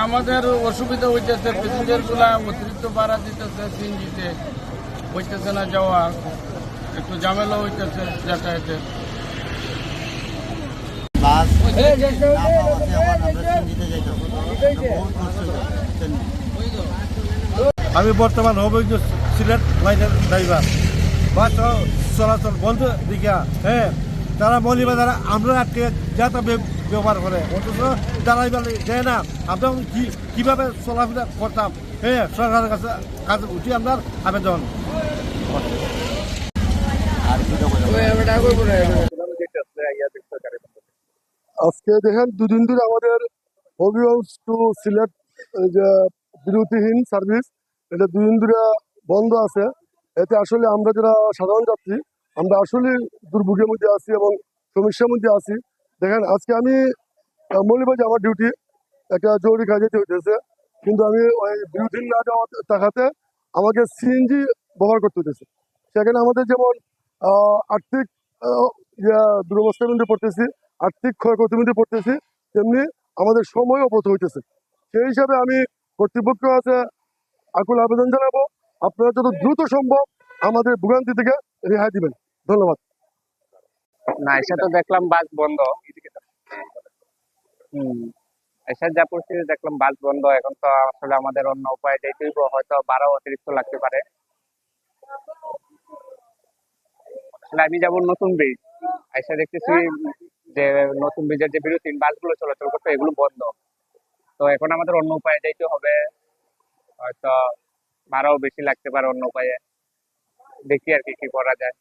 আমাদের অসুবিধা হইতেছে, প্যাসেঞ্জার গুলা অতিরিক্ত ভাড়া দিতেছে, সিএনজিতে হইতেছে না যাওয়া, একটু ঝামেলা হইতেছে যাতায়াতের। বাস না পাওয়াতে আবার আমরা সিএনজিতে যাইতাম, বহুত কষ্ট হইতাম। আমি বর্তমান অভিজ্ঞ সিলেট লাইনের ড্রাইভার। বাস চলাচল বন্ধ দিকা, হ্যাঁ তারা মৌলিবাজার আমরা আটকে যাতা ব্যবহার করে, অথচ ড্রাইভার দেয় না। আমরা কিভাবে চলাফেরা করতাম, হ্যাঁ সরকারের কাছে উঠি আমরা আবেদন। আজকে দেখেন দুদিন ধরে আমাদের হবিগঞ্জ টু সিলেট যে বিরতিহীন সার্ভিস, এটা দুদিন ধরে বন্ধ আছে। এতে আসলে আমরা যারা সাধারণ যাত্রী আমরা আসলে দুর্ভোগের মধ্যে আছি এবং সমস্যার মধ্যে আছি। দেখেন আজকে আমি মৌলিবাজার আমার ডিউটি, একটা জরুরি কাজে যেতে হইতেছে, কিন্তু আমি ওই বিরতিহীন না যাওয়া টাকাতে আমাকে সিএনজি ব্যবহার করতে হইতেছে। সেখানে আমাদের যেমন আর্থিক দুরবস্থার মধ্যে পড়তেছি, আর্থিক ক্ষয়ক্ষতির মধ্যে পড়তেছি, তেমনি আমাদের সময় অপত হইতেছে। সেই হিসাবে আমি কর্তৃপক্ষ আছে আকুল আবেদন জানাবো, আপনারা যত দ্রুত সম্ভব আমাদের ভোগান্তি থেকে রেহাই দিবেন। ধন্যবাদ। না, এসে তো দেখলাম বাস বন্ধ। এসে যা পরিস্থিতি দেখলাম বাস বন্ধ। এখন তো আসলে আমাদের অন্য উপায় যেতেই, হয়তো ভাড়া অতিরিক্ত লাগতে পারে। আসলে আমি যাবো নতুন ব্রিজ, এসে দেখতেছি যে নতুন ব্রিজের যে বিরতিহীন বাসগুলো চলাচল করতো এগুলো বন্ধ। তো এখন আমাদের অন্য উপায়ে যাইতে হবে, হয়তো ভাড়াও বেশি লাগতে পারে অন্য উপায়ে। দেখি আর কি করা যায়।